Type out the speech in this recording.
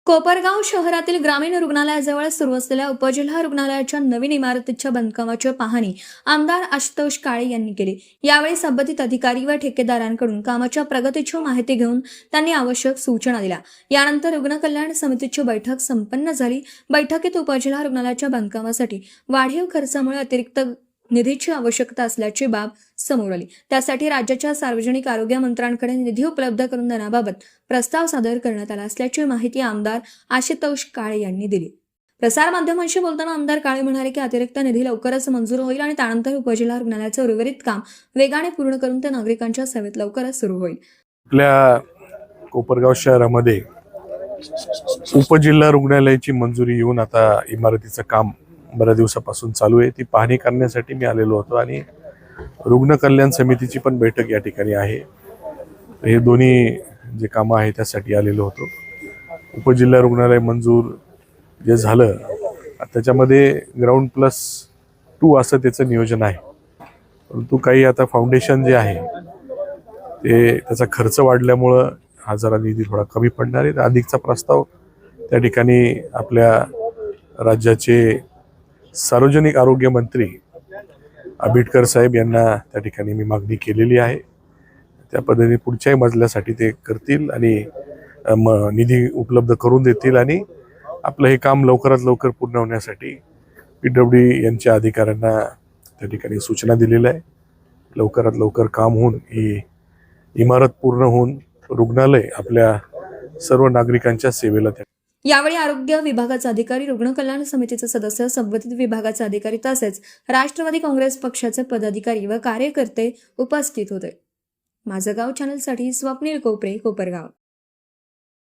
कोपरगाव शहरातील ग्रामीण रुग्णालयाजवळ सुरू असलेल्या उपजिल्हा रुग्णालयाच्या नवीन इमारतीच्या बांधकामाची पाहणी आमदार आशुतोष काळे यांनी केली। यावेळी संबंधित अधिकारी व ठेकेदारांकडून कामाच्या प्रगतीची माहिती घेऊन त्यांनी आवश्यक सूचना दिल्या। यानंतर रुग्ण कल्याण समितीची बैठक संपन्न झाली। बैठकीत उपजिल्हा रुग्णालयाच्या बांधकामासाठी वाढीव खर्चामुळे अतिरिक्त निधीची आवश्यकता असल्याची बाब समोर आली। त्यासाठी राज्याच्या सार्वजनिक आरोग्य मंत्र्यांकडे निधी उपलब्ध करून देण्याबाबत प्रस्ताव सादर करण्यात आला असल्याची माहिती आमदार आशुतोष काळे यांनी दिली। प्रसार माध्यमांशी बोलताना आमदार काळे म्हणाले की अतिरिक्त निधी लवकरच मंजूर होईल आणि त्यानंतर उपजिल्हा रुग्णालयाचे उर्वरित काम वेगाने पूर्ण करून ते नागरिकांच्या सेवेत लवकरच सुरू होईल। आपल्या कोपरगाव शहरामध्ये उपजिल्हा रुग्णालयाची मंजुरी येऊन आता इमारतीचं काम बऱ्याच दिवसापासून चालू आहे। ती पाहणी करण्यासाठी मी आलेलो होतो आणि रुग्ण कल्याण समितीची पण बैठक या ठिकाणी आहे। हे दोन्ही जे कामं आहे त्यासाठी आलेलो होतो। उपजिल्हा रुग्णालय मंजूर जे झालं त्याच्यामध्ये ग्राउंड +2 असं त्याचं नियोजन आहे, परंतु काही आता फाउंडेशन जे आहे ते त्याचा खर्च वाढल्यामुळं हा जरा निधी थोडा कमी पडणार आहे। अधिकचा प्रस्ताव त्या ठिकाणी आपल्या राज्याचे सार्वजनिक आरोग्य मंत्री आंबेडकर साहेब यांना त्या ठिकाणी मी मागणी केलेली आहे। त्या पद्धतीने पुढच्याही मजल्यासाठी ते करतील आणि निधी उपलब्ध करून देतील आणि आपलं हे काम लवकरात लवकर पूर्ण होण्यासाठी PWD यांच्या अधिकाऱ्यांना त्या ठिकाणी सूचना दिलेल्या आहे। लवकरात लवकर काम होऊन ही इमारत पूर्ण होऊन रुग्णालय आपल्या सर्व नागरिकांच्या सेवेला यावेळी आरोग्य विभागाचे अधिकारी, रुग्ण कल्याण समितीचे सदस्य, संबंधित विभागाचे अधिकारी तसेच राष्ट्रवादी काँग्रेस पक्षाचे पदाधिकारी व कार्यकर्ते उपस्थित होते। माझं गाव चॅनलसाठी स्वप्नील कोपरे, कोपरगाव।